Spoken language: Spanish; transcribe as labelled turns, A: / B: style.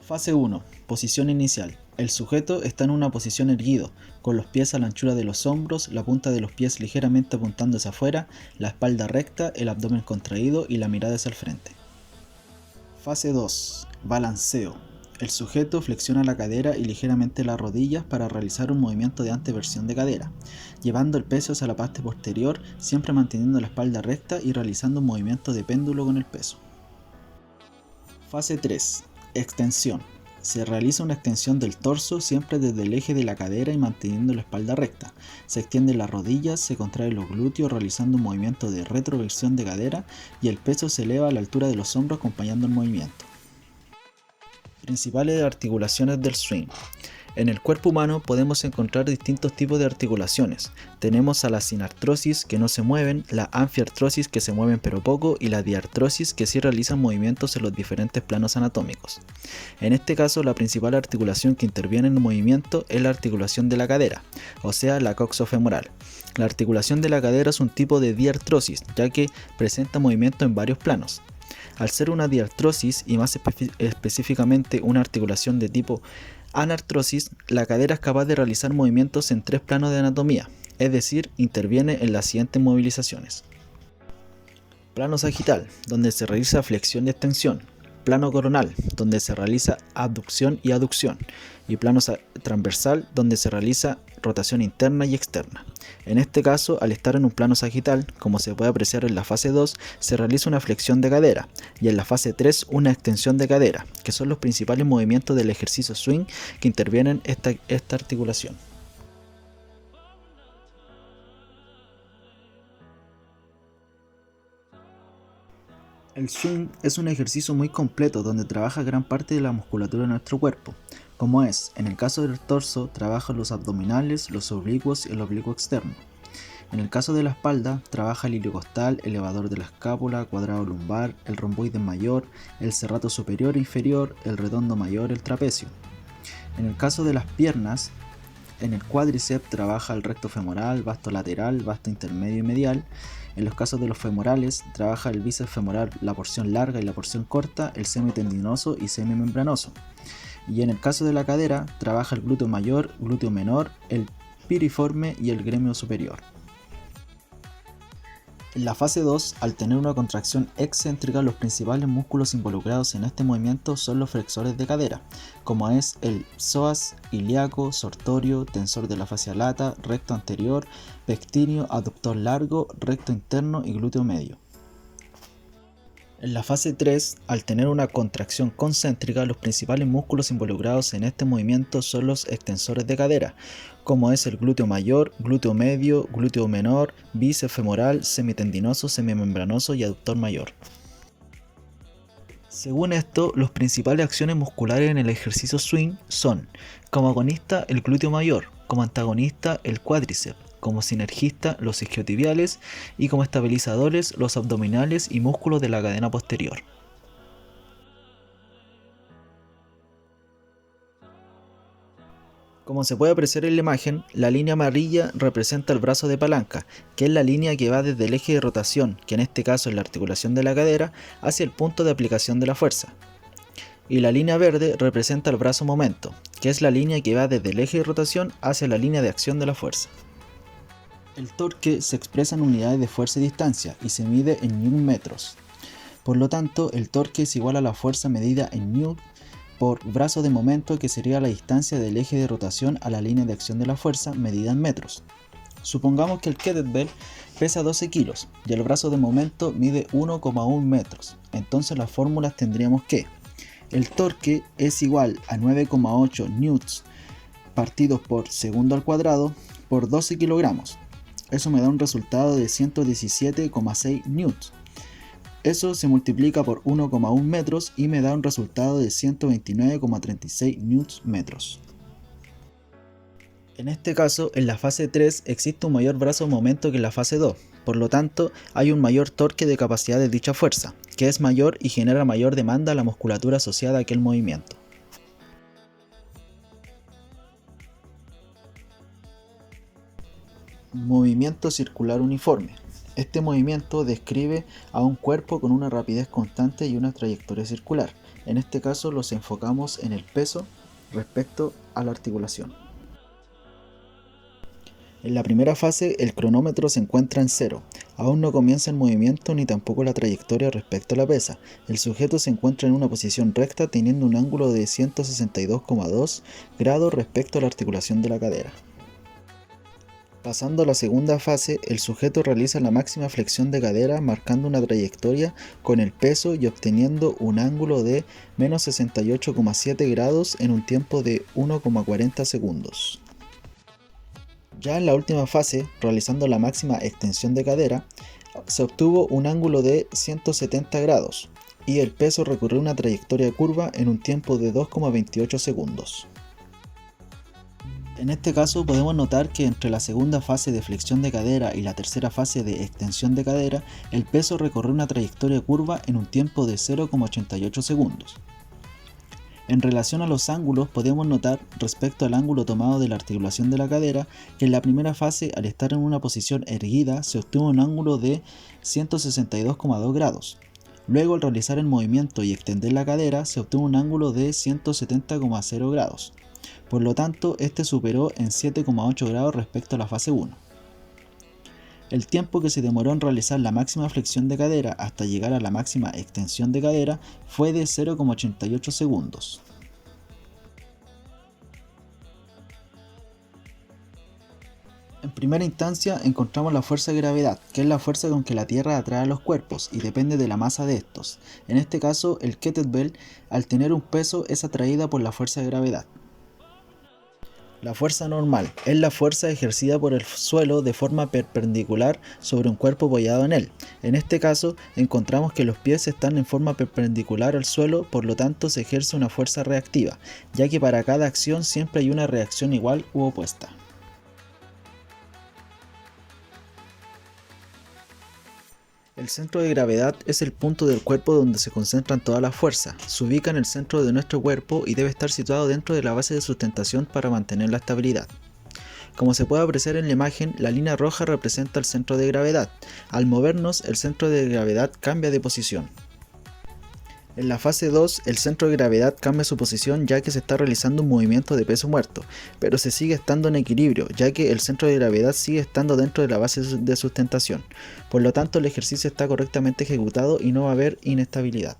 A: Fase 1. Posición inicial. El sujeto está en una posición erguido, con los pies a la anchura de los hombros, la punta de los pies ligeramente apuntando hacia afuera, la espalda recta, el abdomen contraído y la mirada hacia el frente. Fase 2. Balanceo. El sujeto flexiona la cadera y ligeramente las rodillas para realizar un movimiento de anteversión de cadera, llevando el peso hacia la parte posterior, siempre manteniendo la espalda recta y realizando un movimiento de péndulo con el peso. Fase 3. Extensión. Se realiza una extensión del torso siempre desde el eje de la cadera y manteniendo la espalda recta. Se extienden las rodillas, se contraen los glúteos realizando un movimiento de retroversión de cadera y el peso se eleva a la altura de los hombros acompañando el movimiento. Principales articulaciones del swing. En el cuerpo humano podemos encontrar distintos tipos de articulaciones. Tenemos a la sinartrosis que no se mueven, la anfiartrosis que se mueven pero poco y la diartrosis que sí realizan movimientos en los diferentes planos anatómicos. En este caso, la principal articulación que interviene en el movimiento es la articulación de la cadera, o sea, la coxofemoral. La articulación de la cadera es un tipo de diartrosis, ya que presenta movimiento en varios planos. Al ser una diartrosis y más específicamente una articulación de tipo anartrosis, la cadera es capaz de realizar movimientos en 3 planos de anatomía, es decir, interviene en las siguientes movilizaciones. Plano sagital, donde se realiza flexión y extensión. Plano coronal, donde se realiza abducción y aducción. Y plano transversal, donde se realiza rotación interna y externa. En este caso, al estar en un plano sagital, como se puede apreciar en la fase 2, se realiza una flexión de cadera y en la fase 3 una extensión de cadera, que son los principales movimientos del ejercicio swing que intervienen esta articulación. El swing es un ejercicio muy completo donde trabaja gran parte de la musculatura de nuestro cuerpo, como es, en el caso del torso, trabaja los abdominales, los oblicuos y el oblicuo externo. En el caso de la espalda, trabaja el iliocostal, elevador de la escápula, cuadrado lumbar, el romboides mayor, el serrato superior e inferior, el redondo mayor, el trapecio. En el caso de las piernas, en el cuádriceps trabaja el recto femoral, vasto lateral, vasto intermedio y medial. En los casos de los femorales, trabaja el bíceps femoral, la porción larga y la porción corta, el semitendinoso y semimembranoso. Y en el caso de la cadera, trabaja el glúteo mayor, glúteo menor, el piriforme y el gremio superior. En la fase 2, al tener una contracción excéntrica, los principales músculos involucrados en este movimiento son los flexores de cadera, como es el psoas, ilíaco, sortorio, tensor de la fascia lata, recto anterior, pectíneo, aductor largo, recto interno y glúteo medio. En la fase 3, al tener una contracción concéntrica, los principales músculos involucrados en este movimiento son los extensores de cadera, como es el glúteo mayor, glúteo medio, glúteo menor, bíceps femoral, semitendinoso, semimembranoso y aductor mayor. Según esto, las principales acciones musculares en el ejercicio swing son, como agonista, el glúteo mayor, como antagonista, el cuádriceps, como sinergista, los isquiotibiales y como estabilizadores, los abdominales y músculos de la cadena posterior. Como se puede apreciar en la imagen, la línea amarilla representa el brazo de palanca, que es la línea que va desde el eje de rotación, que en este caso es la articulación de la cadera, hacia el punto de aplicación de la fuerza. Y la línea verde representa el brazo momento, que es la línea que va desde el eje de rotación hacia la línea de acción de la fuerza. El torque se expresa en unidades de fuerza y distancia y se mide en newton-metros. Por lo tanto, el torque es igual a la fuerza medida en newton por brazo de momento, que sería la distancia del eje de rotación a la línea de acción de la fuerza medida en metros. Supongamos que el kettlebell pesa 12 kilos y el brazo de momento mide 1,1 metros. Entonces las fórmulas tendríamos que el torque es igual a 9,8 newtons partidos por segundo al cuadrado por 12 kilogramos. Eso me da un resultado de 117,6 newtons. Eso se multiplica por 1,1 metros y me da un resultado de 129,36 newtons metros. En este caso, en la fase 3 existe un mayor brazo de momento que en la fase 2, por lo tanto hay un mayor torque de capacidad de dicha fuerza, que es mayor y genera mayor demanda a la musculatura asociada a aquel movimiento. Movimiento circular uniforme. Este movimiento describe a un cuerpo con una rapidez constante y una trayectoria circular. En este caso los enfocamos en el peso respecto a la articulación. En la primera fase el cronómetro se encuentra en cero. Aún no comienza el movimiento ni tampoco la trayectoria respecto a la pesa. El sujeto se encuentra en una posición recta teniendo un ángulo de 162,2 grados respecto a la articulación de la cadera. Pasando a la segunda fase, el sujeto realiza la máxima flexión de cadera marcando una trayectoria con el peso y obteniendo un ángulo de menos 68,7 grados en un tiempo de 1,40 segundos. Ya en la última fase, realizando la máxima extensión de cadera, se obtuvo un ángulo de 170 grados y el peso recorrió una trayectoria curva en un tiempo de 2,28 segundos. En este caso podemos notar que entre la segunda fase de flexión de cadera y la tercera fase de extensión de cadera, el peso recorrió una trayectoria curva en un tiempo de 0,88 segundos. En relación a los ángulos, podemos notar respecto al ángulo tomado de la articulación de la cadera que en la primera fase, al estar en una posición erguida, se obtuvo un ángulo de 162,2 grados. Luego, al realizar el movimiento y extender la cadera, se obtuvo un ángulo de 170,0 grados. Por lo tanto, este superó en 7,8 grados respecto a la fase 1. El tiempo que se demoró en realizar la máxima flexión de cadera hasta llegar a la máxima extensión de cadera fue de 0,88 segundos. En primera instancia encontramos la fuerza de gravedad, que es la fuerza con que la Tierra atrae a los cuerpos y depende de la masa de estos. En este caso, el kettlebell, al tener un peso, es atraída por la fuerza de gravedad. La fuerza normal es la fuerza ejercida por el suelo de forma perpendicular sobre un cuerpo apoyado en él. En este caso, encontramos que los pies están en forma perpendicular al suelo, por lo tanto se ejerce una fuerza reactiva, ya que para cada acción siempre hay una reacción igual u opuesta. El centro de gravedad es el punto del cuerpo donde se concentran todas las fuerzas. Se ubica en el centro de nuestro cuerpo y debe estar situado dentro de la base de sustentación para mantener la estabilidad. Como se puede apreciar en la imagen, la línea roja representa el centro de gravedad. Al movernos, el centro de gravedad cambia de posición. En la fase 2, el centro de gravedad cambia su posición ya que se está realizando un movimiento de peso muerto, pero se sigue estando en equilibrio ya que el centro de gravedad sigue estando dentro de la base de sustentación. Por lo tanto, el ejercicio está correctamente ejecutado y no va a haber inestabilidad.